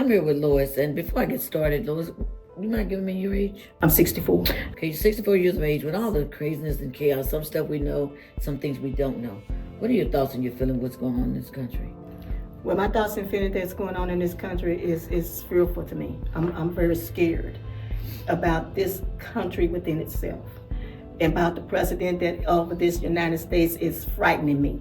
I'm here with Lois, and before I get started, Lois, you mind giving me your age? I'm 64. Okay, you're 64 years of age. With all the craziness and chaos, some stuff we know, some things we don't know. What are your thoughts and your feeling what's going on in this country? Well, my thoughts and feeling that's going on in this country is fearful to me. I'm very scared about this country within itself. And about the president of this United States is frightening me.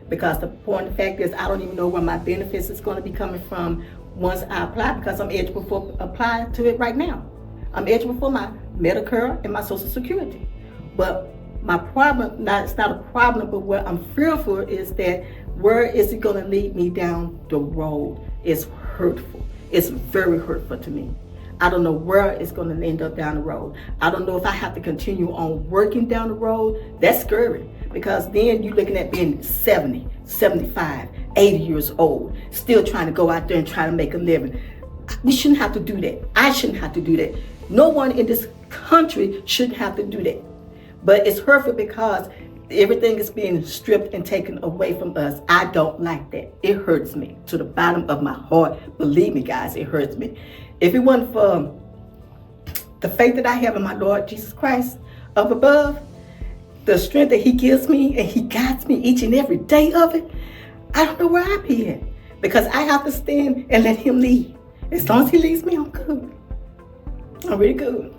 Because the fact is, I don't even know where my benefits is going to be coming from once I apply, because I'm eligible for apply to it right now. I'm eligible for my Medicare and my Social Security. But my problem, it's not a problem, but what I'm fearful is that where is it going to lead me down the road? It's hurtful. It's very hurtful to me. I don't know where it's going to end up down the road. I don't know if I have to continue on working down the road. That's scary, because then you're looking at being 70, 75, 80 years old, still trying to go out there and try to make a living. We shouldn't have to do that. I shouldn't have to do that. No one in this country shouldn't have to do that. But it's hurtful because everything is being stripped and taken away from us. I don't like that. It hurts me to the bottom of my heart. Believe me, guys, it hurts me. If it wasn't for the faith that I have in my Lord Jesus Christ up above, the strength that he gives me and he guides me each and every day of it, I don't know where I'd be at. Because I have to stand and let him lead. As long as he leads me, I'm good. I'm really good.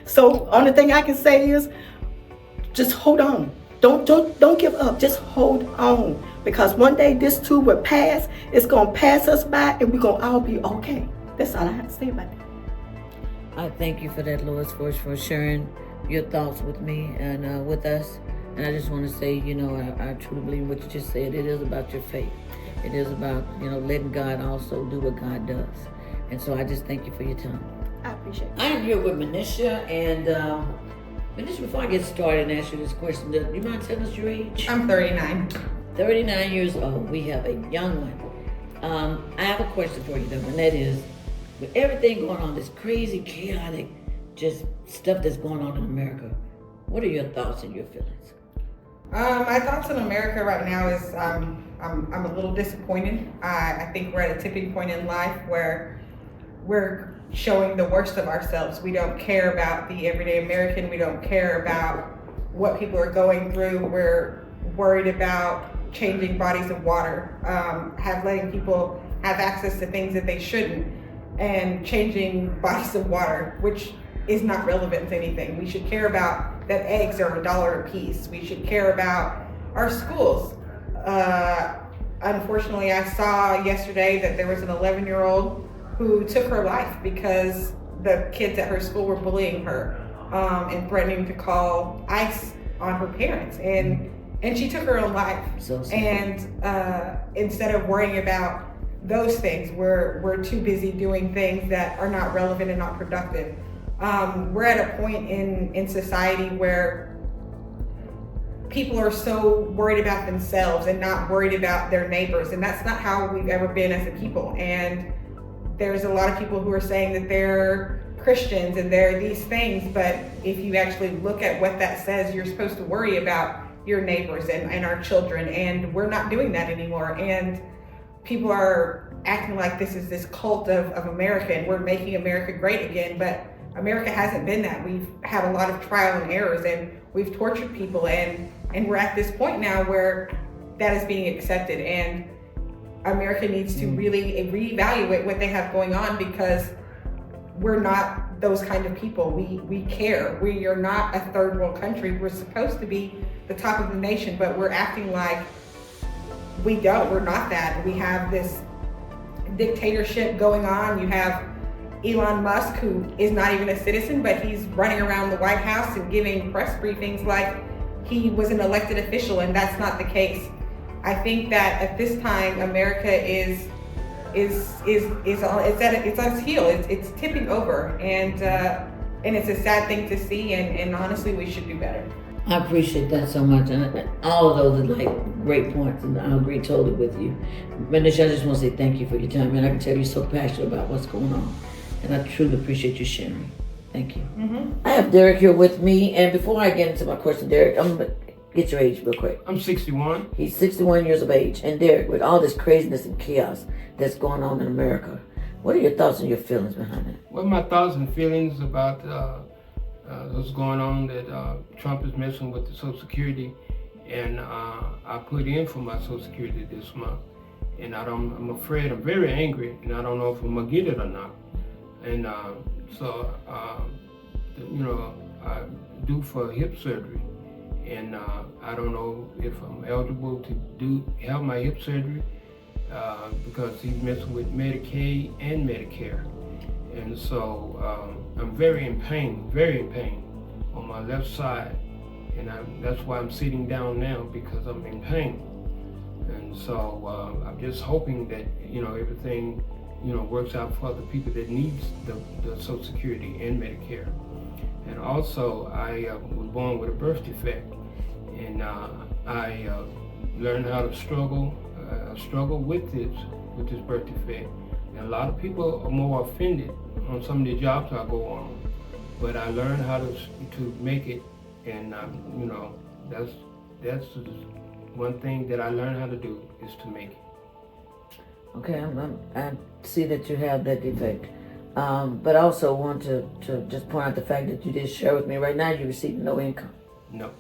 So only thing I can say is just hold on. Don't give up. Just hold on. Because one day this too will pass. It's going to pass us by and we're going to all be okay. That's all I have to say about that. I thank you for that, Lois, for sharing your thoughts with me and with us. And I just want to say, I truly believe what you just said. It is about your faith. It is about, letting God also do what God does. And so I just thank you for your time. I appreciate it. I am here with Manisha, and Manisha, before I get started and ask you this question, do you mind telling us your age? I'm 39. 39 years old. We have a young one. I have a question for you, though, and that is, with everything going on, this crazy, chaotic, just stuff that's going on in America, what are your thoughts and your feelings? My thoughts on America right now is I'm a little disappointed. I think we're at a tipping point in life where we're showing the worst of ourselves. We don't care about the everyday American. We don't care about what people are going through. We're worried about changing bodies of water, letting people have access to things that they shouldn't, and changing bodies of water, which is not relevant to anything. We should care about that eggs are $1 a piece. We should care about our schools. Unfortunately, I saw yesterday that there was an 11-year-old who took her life because the kids at her school were bullying her and threatening to call ICE on her parents. And she took her own life. So and instead of worrying about those things, we're too busy doing things that are not relevant and not productive. We're at a point in society where people are so worried about themselves and not worried about their neighbors, and that's not how we've ever been as a people. And there's a lot of people who are saying that they're Christians and they're these things, but if you actually look at what that says, you're supposed to worry about your neighbors and our children, and we're not doing that anymore. And people are acting like this is this cult of America and we're making America great again, but America hasn't been that. We've had a lot of trial and errors, and we've tortured people, and we're at this point now where that is being accepted, and America needs to really reevaluate what they have going on, because we're not those kind of people. We care. We are not a third world country. We're supposed to be the top of the nation, but we're acting like we don't. We're not that. We have this dictatorship going on. You have Elon Musk, who is not even a citizen, but he's running around the White House and giving press briefings like he was an elected official, and that's not the case. I think that at this time, America is on its heel. It's tipping over, and it's a sad thing to see. And honestly, we should do better. I appreciate that so much, and all of those are like great points, and I agree totally with you. Manisha, I just want to say thank you for your time, and I can tell you're so passionate about what's going on, and I truly appreciate you sharing. Thank you. I have Derek here with me, and before I get into my question, Derek, I'm gonna get your age real quick. I'm 61. He's 61 years of age, and Derek, with all this craziness and chaos that's going on in America, What are your thoughts and your feelings behind that? Well, my thoughts and feelings about what's going on, that Trump is messing with the Social Security, and I put in for my Social Security this month, and I'm afraid, I'm very angry, and I don't know if I'm gonna get it or not. And so, I due for hip surgery, and I don't know if I'm eligible to have my hip surgery because he's messing with Medicaid and Medicare. And so I'm very in pain on my left side, and that's why I'm sitting down now, because I'm in pain. And so I'm just hoping that everything works out for the people that needs the Social Security and Medicare. And also I was born with a birth defect, and I learned how to struggle with this birth defect. And a lot of people are more offended on some of the jobs I go on, but I learned how to make it, and that's one thing that I learned how to do, is to make it. Okay, I see that you have that defect, but I also want to just point out the fact that you did share with me right now you receive no income. No.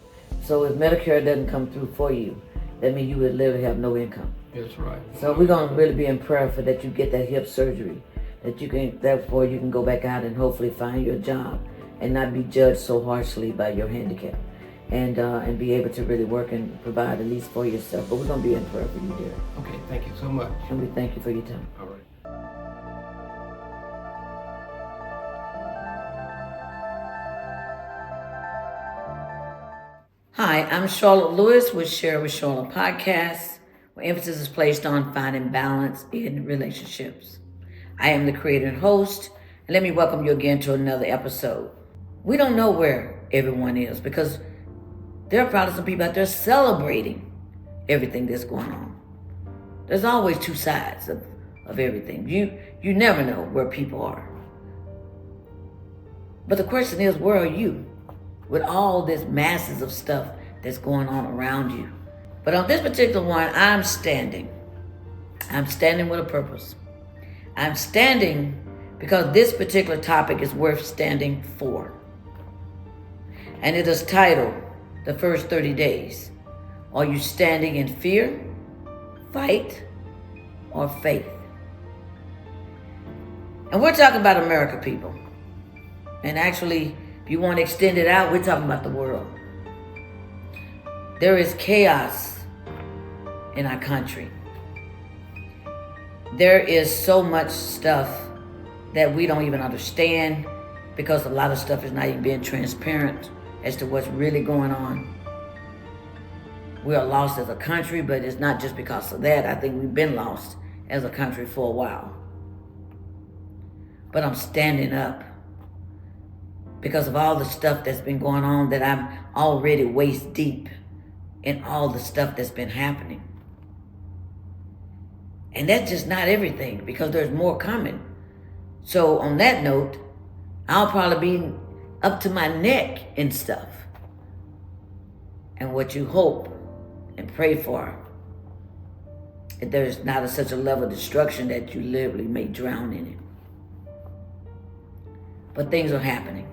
So if Medicare doesn't come through for you, that means you would literally have no income. That's right. So we're gonna really be in prayer for that you get that hip surgery, therefore you can go back out and hopefully find your job and not be judged so harshly by your handicap, and be able to really work and provide at least for yourself. But we're gonna be in prayer for you, dear. Okay, thank you so much. And we thank you for your time. All right. Hi, I'm Charlotte Lewis with Share with Charlotte podcast, where emphasis is placed on finding balance in relationships. I am the creator and host, and let me welcome you again to another episode. We don't know where everyone is, because there are probably some people out there celebrating everything that's going on. There's always two sides of everything. You never know where people are. But the question is, where are you with all this masses of stuff that's going on around you? But on this particular one, I'm standing. I'm standing with a purpose. I'm standing because this particular topic is worth standing for. And it is titled, The First 30 Days. Are you standing in fear, fight, or faith? And we're talking about America, people. And actually, if you want to extend it out, we're talking about the world. There is chaos in our country. There is so much stuff that we don't even understand, because a lot of stuff is not even being transparent as to what's really going on. We are lost as a country, but it's not just because of that. I think we've been lost as a country for a while. But I'm standing up because of all the stuff that's been going on, that I'm already waist deep in all the stuff that's been happening. And that's just not everything, because there's more coming. So on that note, I'll probably be up to my neck in stuff. And what you hope and pray for, that there's not such a level of destruction that you literally may drown in it. But things are happening.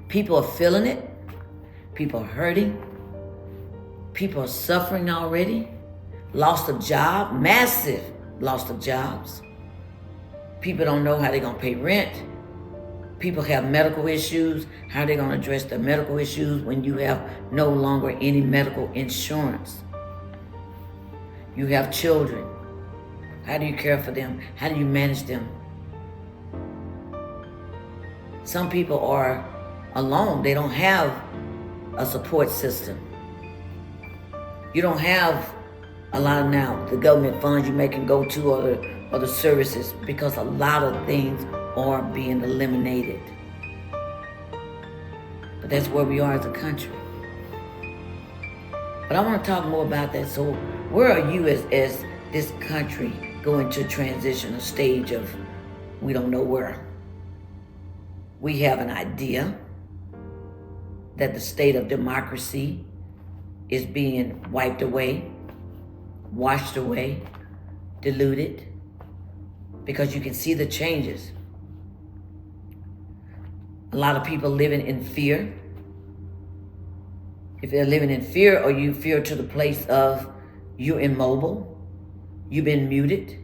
People are feeling it. People are hurting. People are suffering already. Loss of job, massive loss of jobs. People don't know how they're going to pay rent. People have medical issues. How are they going to address their medical issues when you have no longer any medical insurance? You have children. How do you care for them? How do you manage them? Some people are alone. They don't have a support system. You don't have a lot of now the government funds you can go to, or the services, because a lot of things are being eliminated. But that's where we are as a country. But I want to talk more about that. So where are you as this country going to transition a stage of we don't know where? We have an idea that the state of democracy is being wiped away, washed away, diluted. because you can see the changes. A lot of people living in fear. If they're living in fear, or you fear to the place of you're immobile, you've been muted,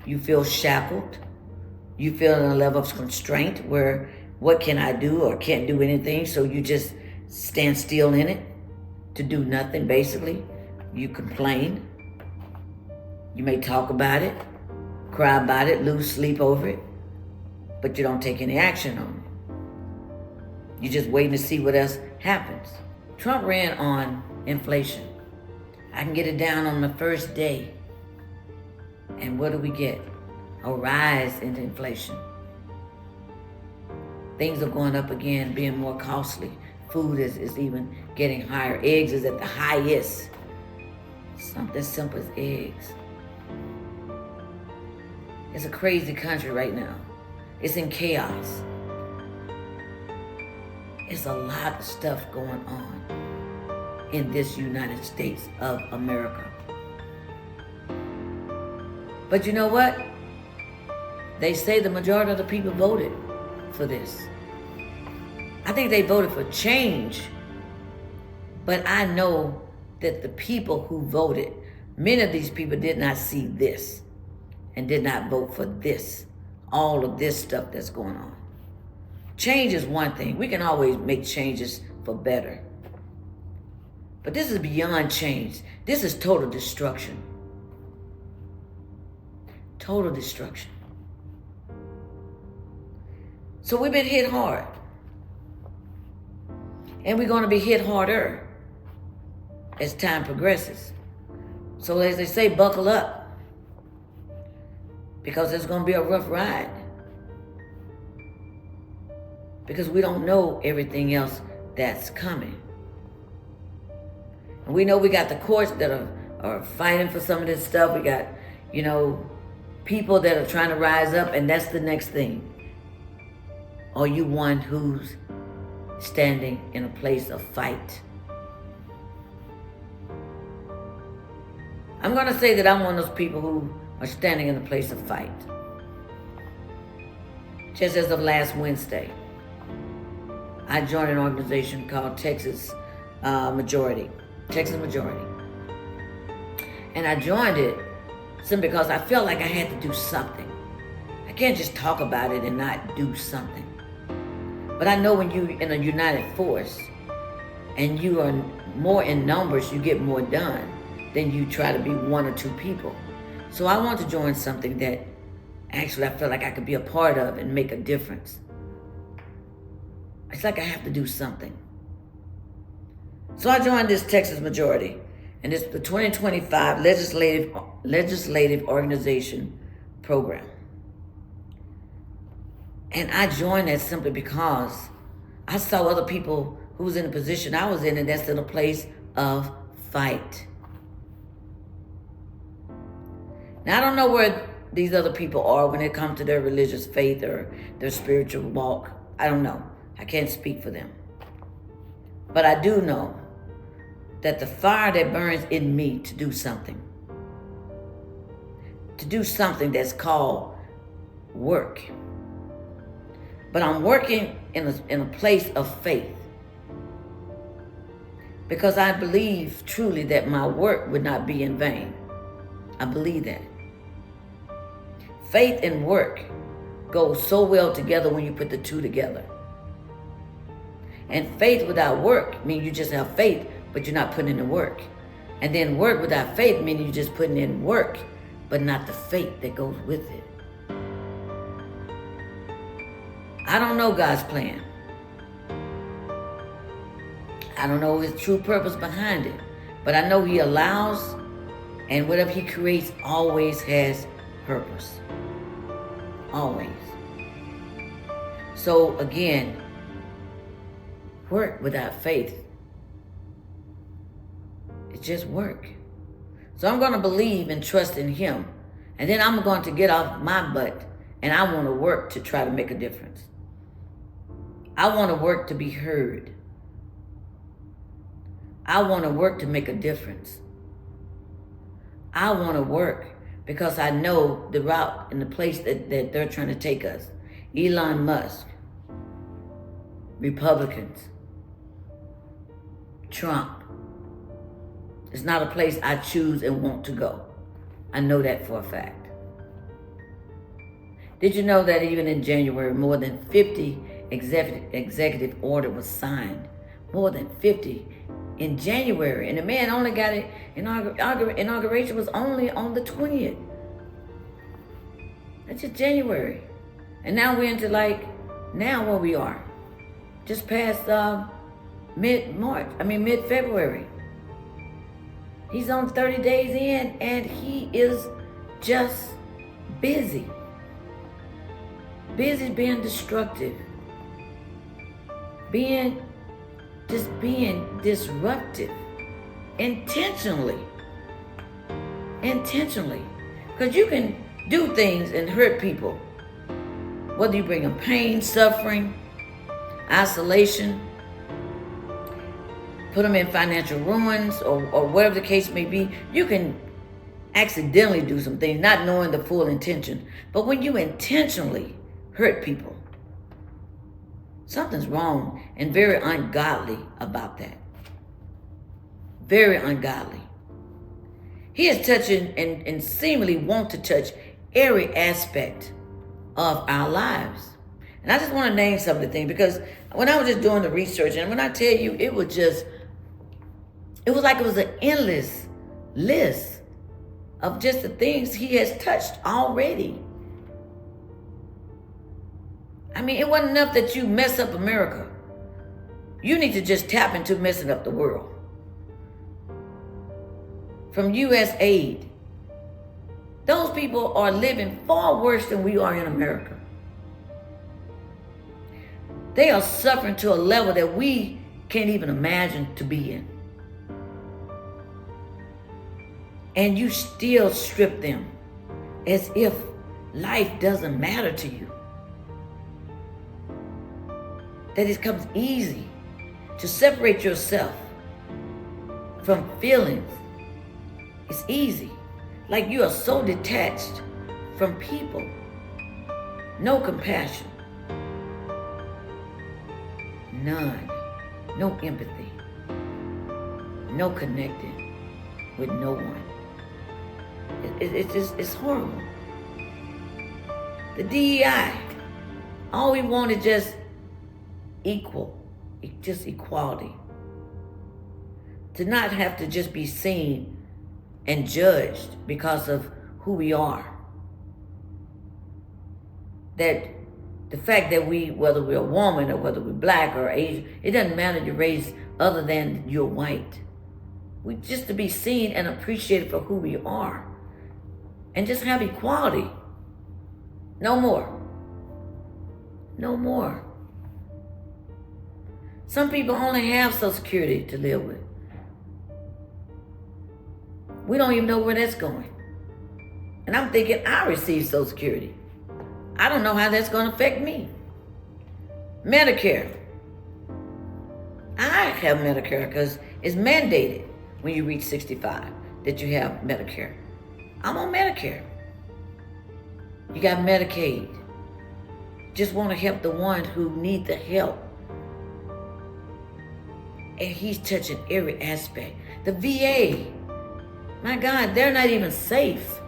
you feel shackled, you feel in a level of constraint where what can I do, or can't do anything, so you just stand still in it to do nothing basically. You complain. You may talk about it, cry about it, lose sleep over it, but you don't take any action on it. You're just waiting to see what else happens. Trump ran on inflation. I can get it down on the first day. And what do we get? A rise in inflation. Things are going up again, being more costly. Food is even getting higher. Eggs is at the highest. Something simple as eggs. It's a crazy country right now. It's in chaos. It's a lot of stuff going on in this United States of America. But you know what? They say the majority of the people voted for this. I think they voted for change. But I know that the people who voted, many of these people did not see this and did not vote for this. All of this stuff that's going on. Change is one thing. We can always make changes for better. But this is beyond change. This is total destruction. Total destruction. So we've been hit hard. And we're going to be hit harder as time progresses. So as they say, buckle up. Because it's going to be a rough ride. Because we don't know everything else that's coming. And we know we got the courts that are fighting for some of this stuff. We got, people that are trying to rise up, and that's the next thing. Are you one who's standing in a place of fight? I'm going to say that I'm one of those people who are standing in a place of fight. Just as of last Wednesday, I joined an organization called Texas Majority. And I joined it simply because I felt like I had to do something. I can't just talk about it and not do something. But I know when you're in a united force and you are more in numbers, you get more done than you try to be one or two people. So I want to join something that actually I feel like I could be a part of and make a difference. It's like I have to do something. So I joined this Texas Majority, and it's the 2025 legislative organization program. And I joined that simply because I saw other people who was in the position I was in, and that's in a place of fight. Now, I don't know where these other people are when it comes to their religious faith or their spiritual walk. I don't know. I can't speak for them. But I do know that the fire that burns in me to do something that's called work. But I'm working in a place of faith because I believe truly that my work would not be in vain. I believe that. Faith and work go so well together when you put the two together. And faith without work means you just have faith, but you're not putting in the work. And then work without faith means you're just putting in work, but not the faith that goes with it. I don't know God's plan. I don't know his true purpose behind it. But I know he allows, and whatever he creates always has purpose. Always. So again, work without faith, it's just work. So I'm going to believe and trust in him. And then I'm going to get off my butt and I want to work to try to make a difference. I want to work to be heard. I want to work to make a difference. I want to work because I know the route and the place that they're trying to take us. Elon Musk, Republicans, Trump. It's not a place I choose and want to go. I know that for a fact. Did you know that even in January, more than 50 executive order was signed? More than 50 in January. And the man only got it, inauguration was only on the 20th. That's just January. And now we're into now where we are. Just past mid-February. He's on 30 days in and he is just busy. Busy being destructive. Being disruptive. Intentionally. Because you can do things and hurt people. Whether you bring them pain, suffering, isolation, put them in financial ruins or whatever the case may be, you can accidentally do some things, not knowing the full intention. But when you intentionally hurt people, something's wrong and very ungodly about that. Very ungodly. He is touching and seemingly want to touch every aspect of our lives. And I just want to name some of the things, because when I was just doing the research, and when I tell you, it was like it was an endless list of just the things he has touched already. I mean, it wasn't enough that you mess up America. You need to just tap into messing up the world. From U.S. aid. Those people are living far worse than we are in America. They are suffering to a level that we can't even imagine to be in. And you still strip them as if life doesn't matter to you. That it comes easy to separate yourself from feelings. It's easy. Like you are so detached from people. No compassion. None. No empathy. No connecting with no one. It's horrible. The DEI, all we want is just equality. To not have to just be seen and judged because of who we are. That the fact that whether we're a woman or whether we're black or Asian, it doesn't matter your race other than you're white. We just to be seen and appreciated for who we are. And just have equality. No more. No more. Some people only have Social Security to live with. We don't even know where that's going. And I'm thinking I receive Social Security. I don't know how that's going to affect me. Medicare. I have Medicare because it's mandated when you reach 65 that you have Medicare. I'm on Medicare. You got Medicaid. Just want to help the ones who need the help. And he's touching every aspect. The VA. My God, they're not even safe.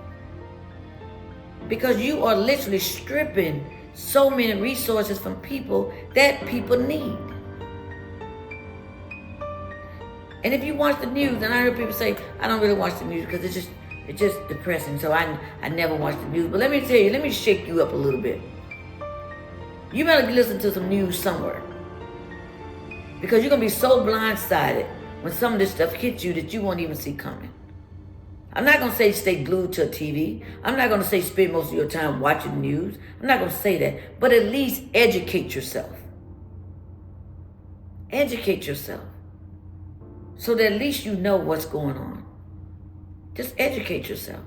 Because you are literally stripping so many resources from people that people need. And if you watch the news, and I heard people say, I don't really watch the news because it's just depressing. So I never watch the news. But let me tell you, let me shake you up a little bit. You better listen to some news somewhere. Because you're going to be so blindsided when some of this stuff hits you that you won't even see coming. I'm not going to say stay glued to a TV. I'm not going to say spend most of your time watching the news. I'm not going to say that. But at least educate yourself. Educate yourself. So that at least you know what's going on. Just educate yourself.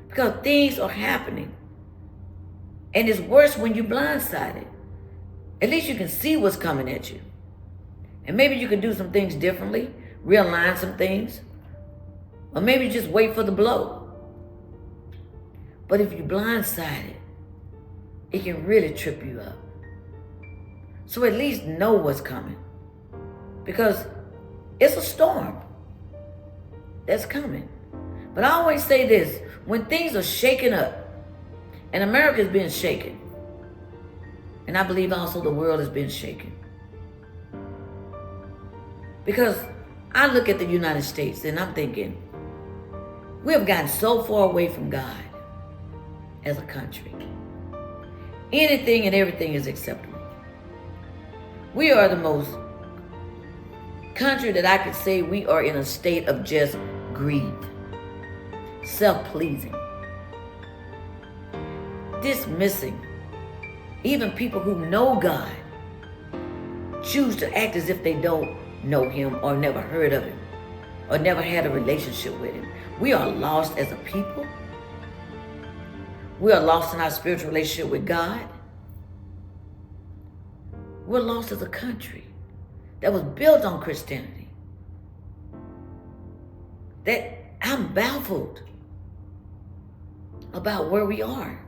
Because things are happening. And it's worse when you're blindsided. At least you can see what's coming at you. And maybe you can do some things differently. Realign some things. Or maybe just wait for the blow. But if you're blindsided, it can really trip you up. So at least know what's coming. Because it's a storm that's coming. But I always say this, when things are shaken up, and America's been shaken, and I believe also the world has been shaken. Because I look at the United States and I'm thinking, we have gotten so far away from God as a country. Anything and everything is acceptable. We are the most country that I could say we are in a state of just greed, self-pleasing, dismissing. Even people who know God choose to act as if they don't know him or never heard of him or never had a relationship with him. We are lost as a people. We are lost in our spiritual relationship with God. We're lost as a country that was built on Christianity. That I'm baffled about where we are.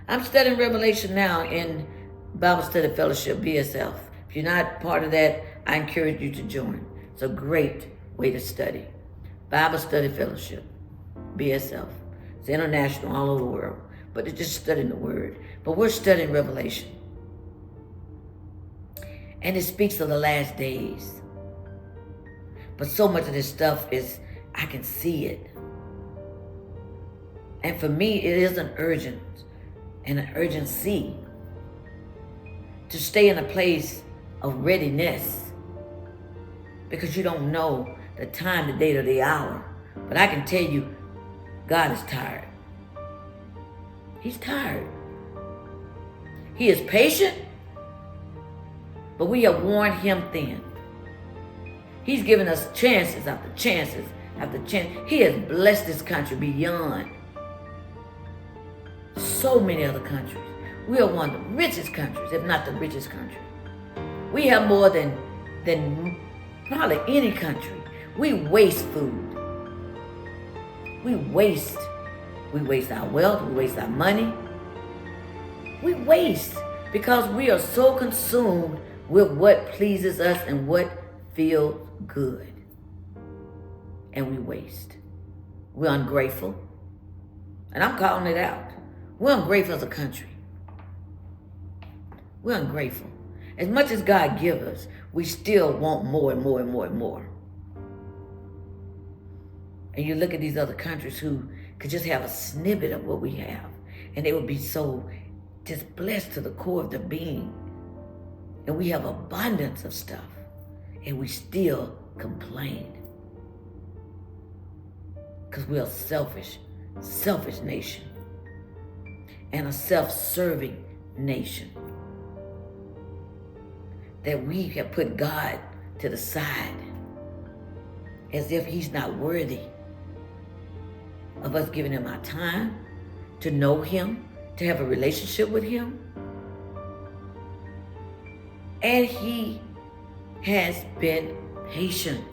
I'm studying Revelation now in Bible Study Fellowship, BSF. If you're not part of that, I encourage you to join. It's a great way to study. Bible Study Fellowship, BSF. It's international all over the world, but it's just studying the Word. But we're studying Revelation. And it speaks of the last days. But so much of this stuff is, I can see it. And for me, it is an urgency to stay in a place of readiness, because you don't know the time, the date, or the hour. But I can tell you, God is tired. He's tired. He is patient, but we have worn him thin. He's given us chances after chances after chance. He has blessed this country beyond so many other countries. We are one of the richest countries, if not the richest country. We have more than probably any country. We waste food. We waste our wealth, we waste our money. We waste because we are so consumed with what pleases us and what feels good. And we waste. We're ungrateful. And I'm calling it out. We're ungrateful as a country. We're ungrateful. As much as God gives us, we still want more and more and more and more. And you look at these other countries who could just have a snippet of what we have, and they would be so just blessed to the core of their being. And we have abundance of stuff, and we still complain. Because we're a selfish nation. And a self-serving nation. That we have put God to the side as if he's not worthy of us giving him our time, to know him, to have a relationship with him. And he has been patient.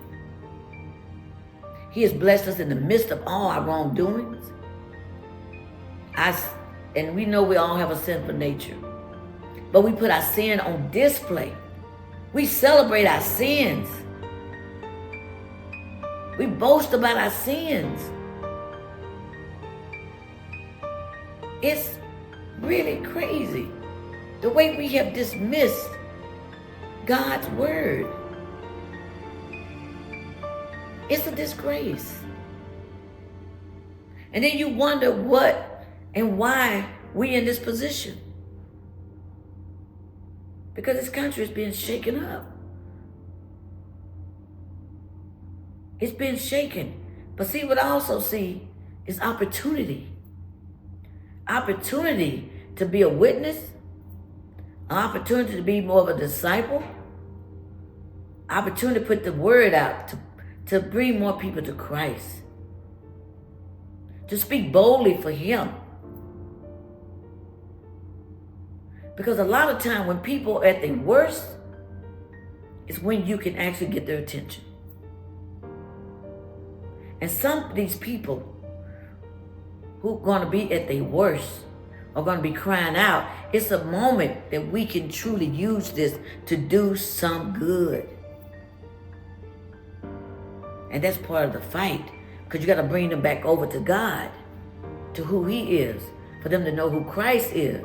He has blessed us in the midst of all our wrongdoings. And we know we all have a sinful nature, but we put our sin on display. We celebrate our sins. We boast about our sins. It's really crazy the way we have dismissed God's word. It's a disgrace. And then you wonder what and why we in this position. Because this country is being shaken up. It's been shaken. But see, what I also see is opportunity. Opportunity to be a witness. An opportunity to be more of a disciple. Opportunity to put the word out. To bring more people to Christ. To speak boldly for him. Because a lot of time when people are at their worst, is when you can actually get their attention. And some of these people who are going to be at their worst are going to be crying out. It's a moment that we can truly use this to do some good. And that's part of the fight, because you got to bring them back over to God, to who He is, for them to know who Christ is,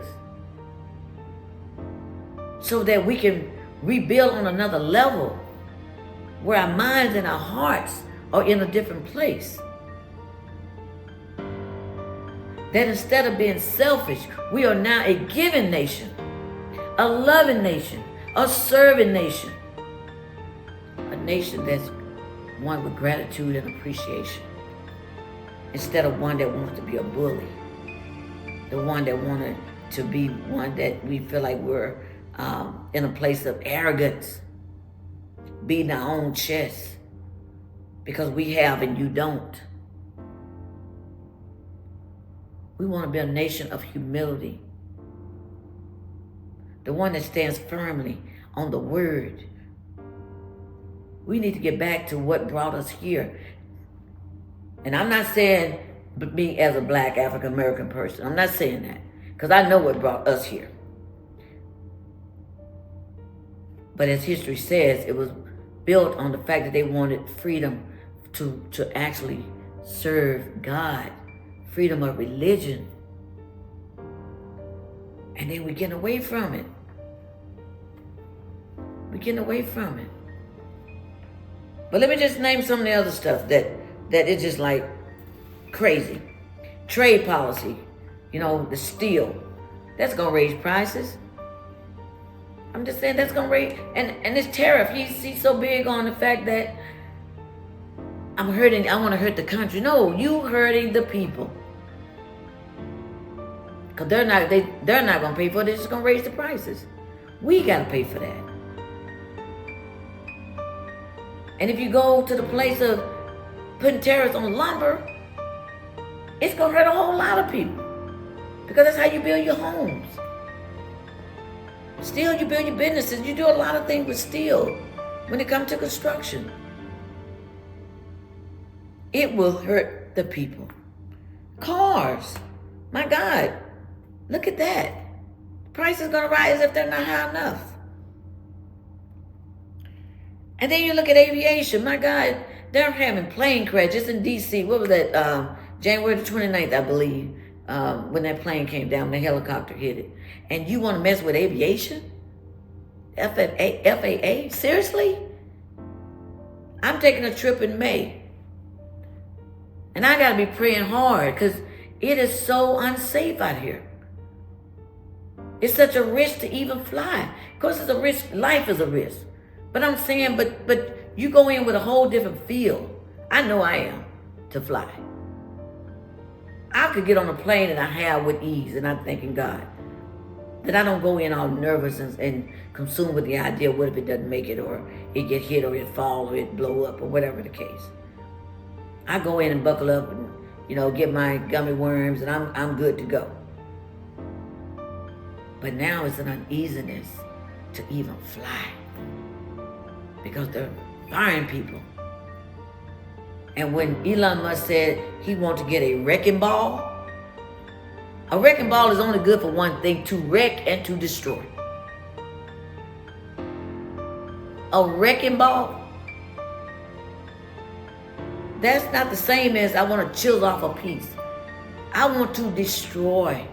so that we can rebuild on another level where our minds and our hearts are in a different place. That instead of being selfish, we are now a giving nation, a loving nation, a serving nation, a nation that's one with gratitude and appreciation, instead of one that wants to be a bully, the one that wanted to be one that we feel like we're in a place of arrogance, beating our own chest because we have and you don't. We want to be a nation of humility, the one that stands firmly on the word. We need to get back to what brought us here. And I'm not saying me as a black African American person. I'm not saying that, because I know what brought us here. But as history says, it was built on the fact that they wanted freedom to actually serve God, freedom of religion. And then we're getting away from it. We're getting away from it. But let me just name some of the other stuff that is just like crazy. Trade policy, the steel, that's gonna raise prices. I'm just saying that's gonna raise, and this tariff, he's so big on the fact that I want to hurt the country. No, you hurting the people. Because they're not gonna pay for it, they're just gonna raise the prices. We gotta pay for that. And if you go to the place of putting tariffs on lumber, it's gonna hurt a whole lot of people. Because that's how you build your homes. Steel, you build your businesses. You do a lot of things with steel when it comes to construction. It will hurt the people. Cars, my God, look at that. The price is gonna rise if they're not high enough. And then you look at aviation. My God, they're having plane crashes in D.C. What was that? January the 29th, I believe, when that plane came down, the helicopter hit it. And you want to mess with aviation? FAA? Seriously? I'm taking a trip in May. And I got to be praying hard because it is so unsafe out here. It's such a risk to even fly. Of course, it's a risk. Life is a risk. But I'm saying, but you go in with a whole different feel. I know I am to fly. I could get on a plane and I have with ease, and I'm thanking God that I don't go in all nervous and consumed with the idea, what if it doesn't make it, or it get hit, or it fall, or it blow up, or whatever the case. I go in and buckle up and, get my gummy worms, and I'm good to go. But now it's an uneasiness to even fly because they're firing people. And when Elon Musk said he wanted to get a wrecking ball is only good for one thing: to wreck and to destroy. A wrecking ball, that's not the same as I want to chill off a piece. I want to destroy.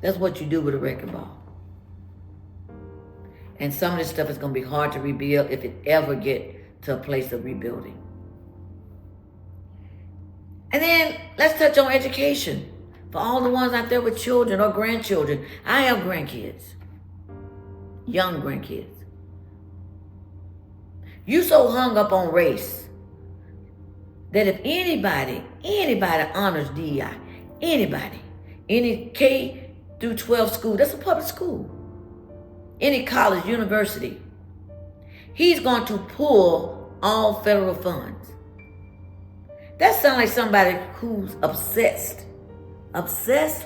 That's what you do with a wrecking ball. And some of this stuff is going to be hard to rebuild if it ever get to a place of rebuilding. And then let's touch on education. For all the ones out there with children or grandchildren. I have grandkids. Young grandkids. You so hung up on race that if anybody honors DEI, anybody, any K through 12 school, that's a public school, any college, university, he's going to pull all federal funds. That sounds like somebody who's obsessed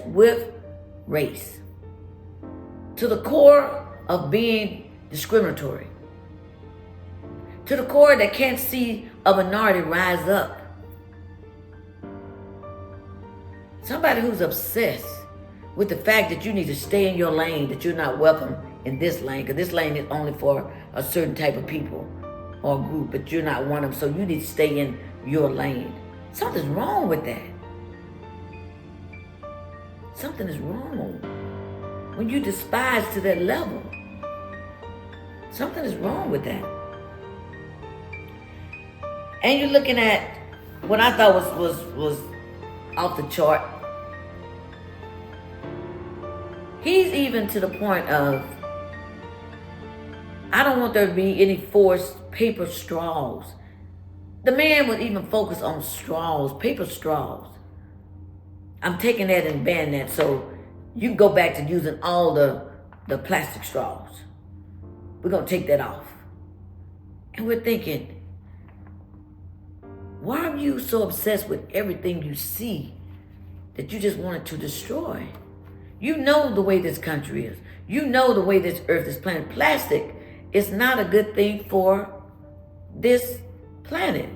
with race to the core of being discriminatory, to the core that can't see a minority rise up. Somebody who's obsessed with the fact that you need to stay in your lane, that you're not welcome in this lane, because this lane is only for a certain type of people or group, but you're not one of them, so you need to stay in your lane. Something's wrong with that. Something is wrong when you despise to that level. Something is wrong with that. And you're looking at what I thought was off the chart. He's even to the point of, I don't want there to be any forced paper straws. The man would even focus on straws, paper straws. I'm taking that and banning that, so you can go back to using all the plastic straws. We're going to take that off. And we're thinking, why are you so obsessed with everything you see that you just wanted to destroy? You know the way this country is. You know the way this earth is planet. Plastic is not a good thing for this planet.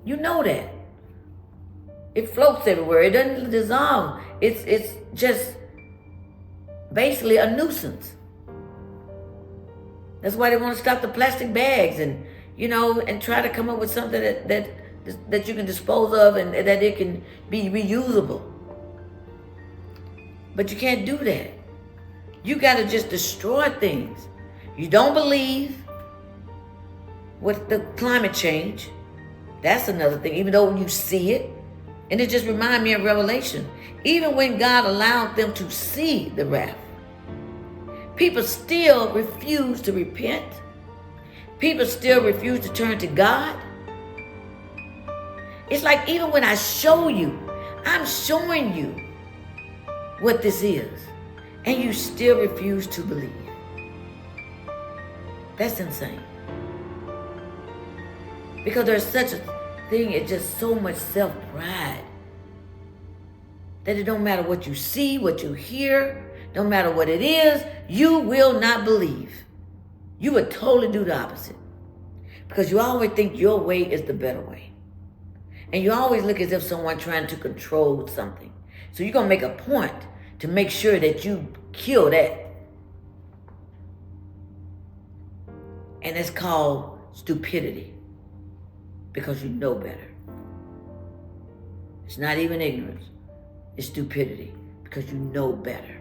You know that. It floats everywhere. It doesn't dissolve. It's just basically a nuisance. That's why they want to stop the plastic bags and try to come up with something that you can dispose of and that it can be reusable. But you can't do that. You got to just destroy things. You don't believe with the climate change. That's another thing, even though you see it. And it just reminds me of Revelation. Even when God allowed them to see the wrath, people still refuse to repent. People still refuse to turn to God. It's like even when I show you, I'm showing you what this is, and you still refuse to believe. That's insane. Because there's such a thing, it's just so much self-pride that it don't matter what you see, what you hear, don't matter what it is, you will not believe. You would totally do the opposite. Because you always think your way is the better way. And you always look as if someone trying to control something. So you're going to make a point to make sure that you kill that. And it's called stupidity. Because you know better. It's not even ignorance. It's stupidity. Because you know better.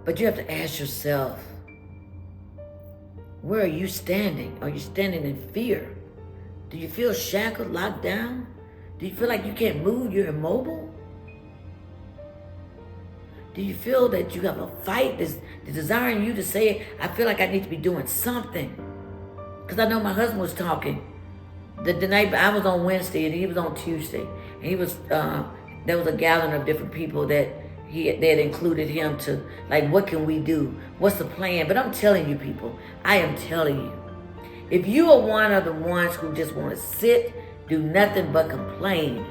But you have to ask yourself, where are you standing? Are you standing in fear? Do you feel shackled, locked down? Do you feel like you can't move? You're immobile? Do you feel that you have a fight that's desiring you to say, I feel like I need to be doing something? Because I know my husband was talking. The night I was on Wednesday and he was on Tuesday. And he was, there was a gathering of different people that they had included him to, like, what can we do? What's the plan? But I'm telling you people, I am telling you, if you are one of the ones who just want to sit, do nothing but complain,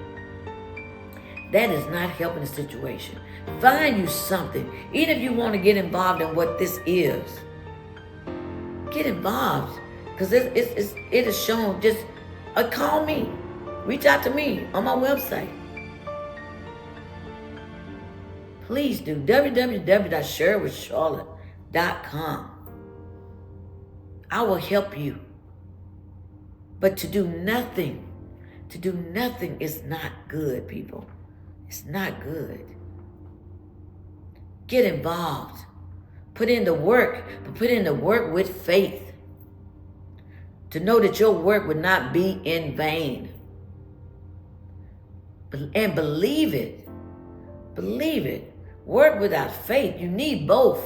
that is not helping the situation. Find you something. Even if you want to get involved in what this is, get involved. Because it is shown, just call me. Reach out to me on my website. Please do. www.sharewithcharlotte.com. I will help you. But to do nothing is not good, people. It's not good. Get involved. Put in the work, but put in the work with faith. To know that your work would not be in vain. And believe it. Believe it. Work without faith. You need both.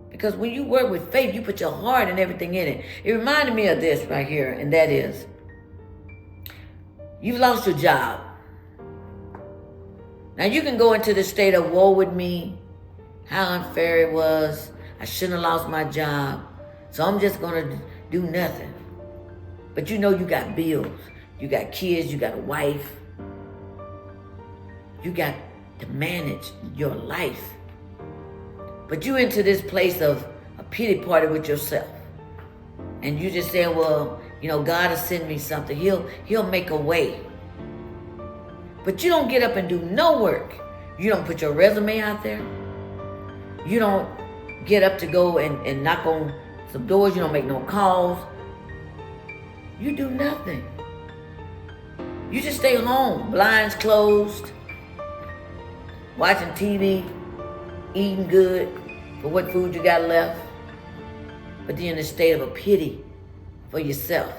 Because when you work with faith, you put your heart and everything in it. It reminded me of this right here, and that is, you've lost your job. Now you can go into the state of woe with me, how unfair it was, I shouldn't have lost my job, so I'm just going to do nothing. But you know you got bills, you got kids, you got a wife, you got to manage your life. But you into this place of a pity party with yourself. And you just say, well, God will send me something. He'll make a way. But you don't get up and do no work. You don't put your resume out there. You don't get up to go and knock on some doors. You don't make no calls. You do nothing. You just stay home, blinds closed, watching TV, eating good for what food you got left. But then in a state of a pity for yourself.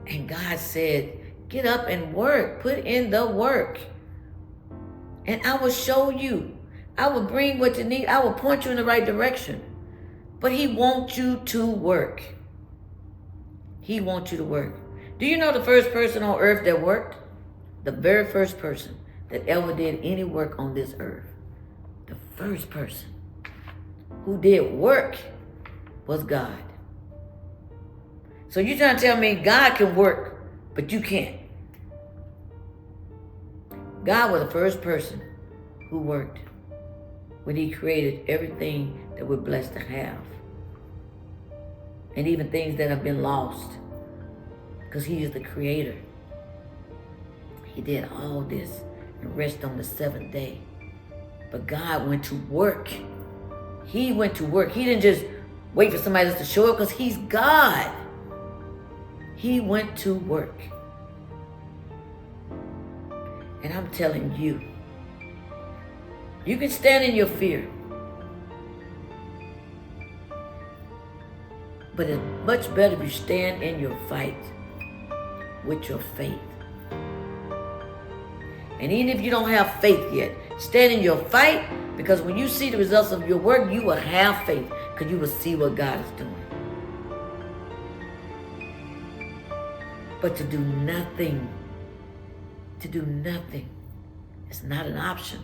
And God said, get up and work. Put in the work. And I will show you. I will bring what you need. I will point you in the right direction. But He wants you to work. He wants you to work. Do you know the first person on earth that worked? The very first person that ever did any work on this earth. The first person who did work was God. So you're trying to tell me God can work, but you can't. God was the first person who worked when He created everything that we're blessed to have. And even things that have been lost. Because He is the creator. He did all this and rest on the seventh day. But God went to work. He went to work. He didn't just wait for somebody else to show up because He's God. He went to work. And I'm telling you, you can stand in your fear. But it's much better if you stand in your fight with your faith. And even if you don't have faith yet, stand in your fight, because when you see the results of your work, you will have faith because you will see what God is doing. But to do nothing, it's not an option.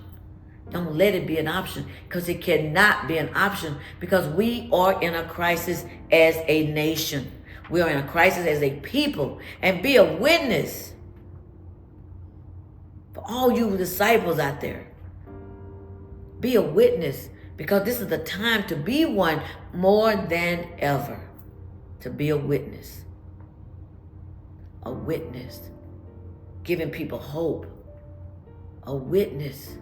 Don't let it be an option, because it cannot be an option, because we are in a crisis as a nation. We are in a crisis as a people. And be a witness for all you disciples out there. Be a witness, because this is the time to be one more than ever. To be a witness. A witness. Giving people hope. A witness.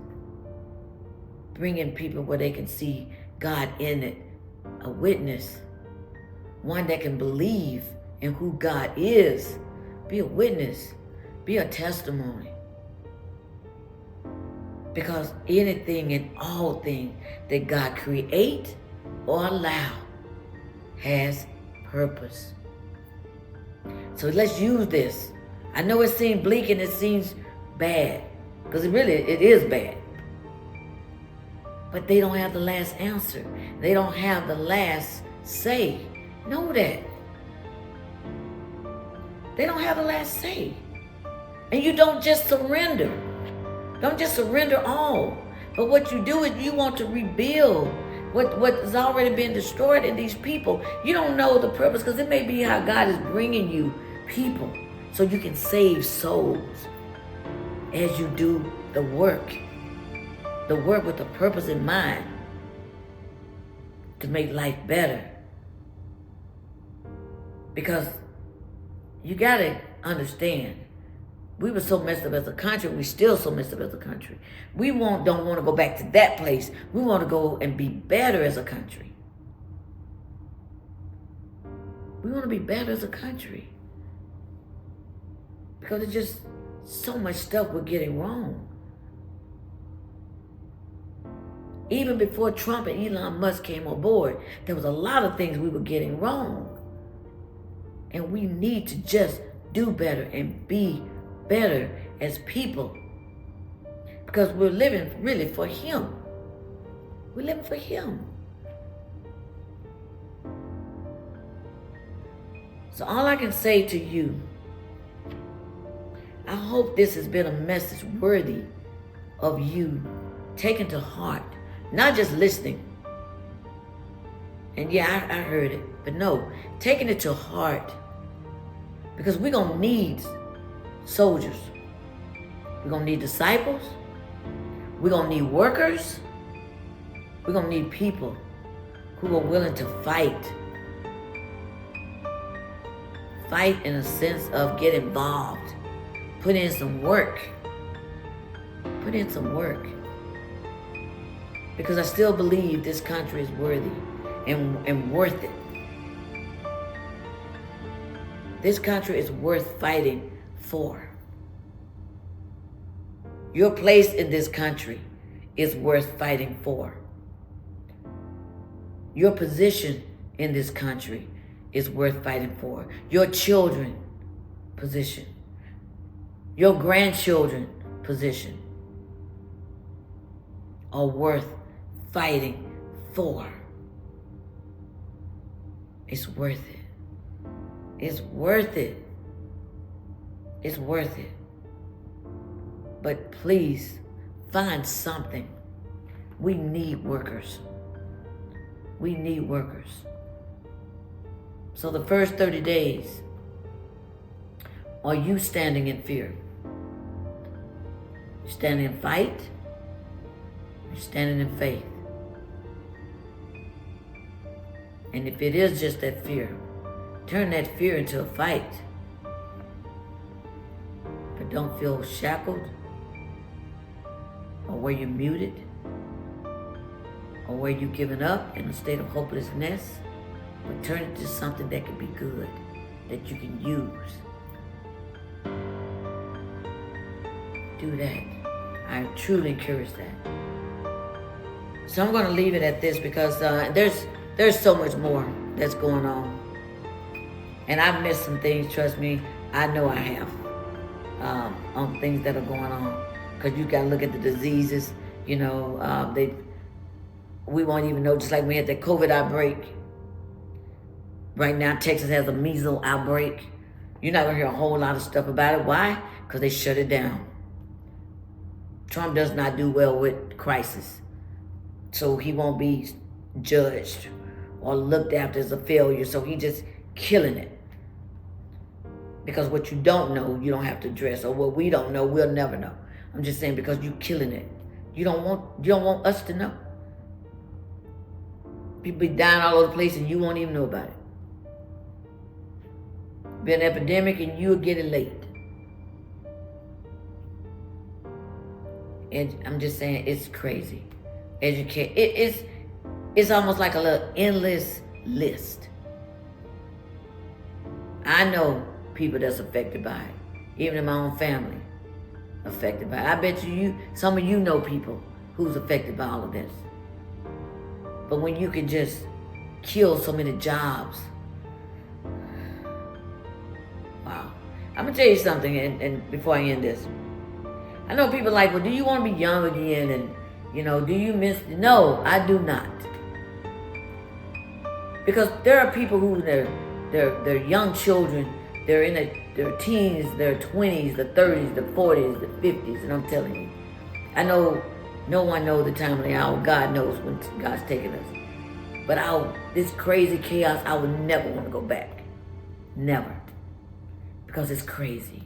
Bringing people where they can see God in it. A witness. One that can believe in who God is. Be a witness. Be a testimony. Because anything and all things that God create or allow has purpose. So let's use this. I know it seems bleak and it seems bad, because it is bad. But they don't have the last answer. They don't have the last say. Know that. They don't have the last say. And you don't just surrender. Don't just surrender all. But what you do is you want to rebuild what has already been destroyed in these people. You don't know the purpose, because it may be how God is bringing you people so you can save souls as you do the work. The work with the purpose in mind to make life better. Because you got to understand, we were so messed up as a country. We still so messed up as a country. We don't want to go back to that place. We want to go and be better as a country. We want to be better as a country. Because it's just so much stuff we're getting wrong. Even before Trump and Elon Musk came on board, there was a lot of things we were getting wrong. And we need to just do better and be better as people. Because we're living really for Him. We're living for Him. So all I can say to you, I hope this has been a message worthy of you taking to heart. Not just listening. And yeah, I heard it. But no, taking it to heart. Because we're going to need soldiers. We're going to need disciples. We're going to need workers. We're going to need people who are willing to fight fight in a sense of get involved. Put in some work. Put in some work. Because I still believe this country is worthy and worth it. This country is worth fighting for. Your place in this country is worth fighting for. Your position in this country is worth fighting for. Your children position. Your grandchildren position are worth fighting for. It's worth it. It's worth it. It's worth it. But please find something. We need workers. We need workers. So the first 30 days, are you standing in fear? You standing in fight? You're standing in faith. And if it is just that fear, turn that fear into a fight. But don't feel shackled, or where you're muted, or where you're giving up in a state of hopelessness, but turn it to something that can be good, that you can use. Do that. I truly encourage that. So I'm going to leave it at this because there's so much more that's going on. And I've missed some things, trust me. I know I have. On things that are going on. Because you got to look at the diseases. You know, we won't even know. Just like we had that COVID outbreak. Right now, Texas has a measles outbreak. You're not going to hear a whole lot of stuff about it. Why? Because they shut it down. Trump does not do well with crisis. So he won't be judged or looked after as a failure. So he just killing it. Because what you don't know, you don't have to address. Or what we don't know, we'll never know. I'm just saying because you killing it. You don't want us to know. People be dying all over the place and you won't even know about it. Be an epidemic and you'll get it late. And I'm just saying it's crazy. It's almost like a little endless list. I know people that's affected by it. Even in my own family, affected by it. I bet you some of you know people who's affected by all of this. But when you can just kill so many jobs. Wow. I'm gonna tell you something and before I end this. I know people like, well, do you want to be young again? And, you know, do you miss? No, I do not. Because there are people who, they're young children, they're in their teens, their 20s, the 30s, the 40s, the 50s, and I'm telling you, I know no one knows the time of the hour. God knows when God's taking us. But this crazy chaos, I would never want to go back. Never. Because it's crazy.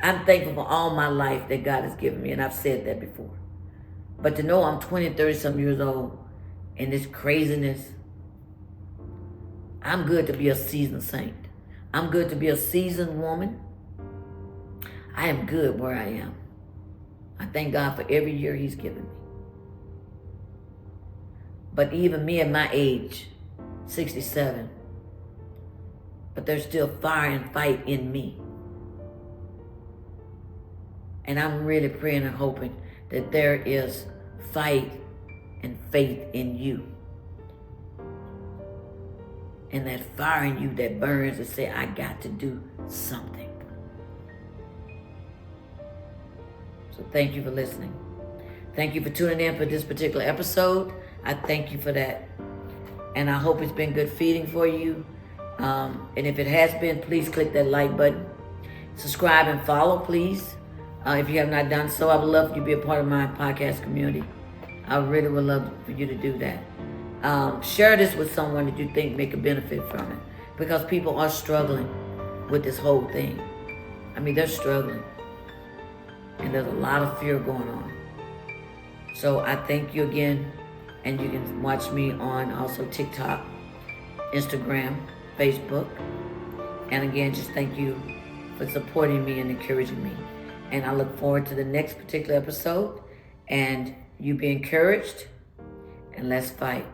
I'm thankful for all my life that God has given me, and I've said that before. But to know I'm 20, 30-some years old, and this craziness, I'm good to be a seasoned saint. I'm good to be a seasoned woman. I am good where I am. I thank God for every year He's given me. But even me at my age, 67, but there's still fire and fight in me. And I'm really praying and hoping that there is fight and faith in you. And that fire in you that burns and say, I got to do something. So thank you for listening. Thank you for tuning in for this particular episode. I thank you for that. And I hope it's been good feeding for you. And if it has been, please click that like button. Subscribe and follow, please. If you have not done so, I would love for you to be a part of my podcast community. I really would love for you to do that. Share this with someone that you think make a benefit from it. Because people are struggling with this whole thing. I mean, they're struggling. And there's a lot of fear going on. So I thank you again. And you can watch me on also TikTok, Instagram, Facebook. And again, just thank you for supporting me and encouraging me. And I look forward to the next particular episode. And you be encouraged. And let's fight.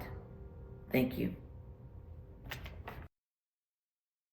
Thank you.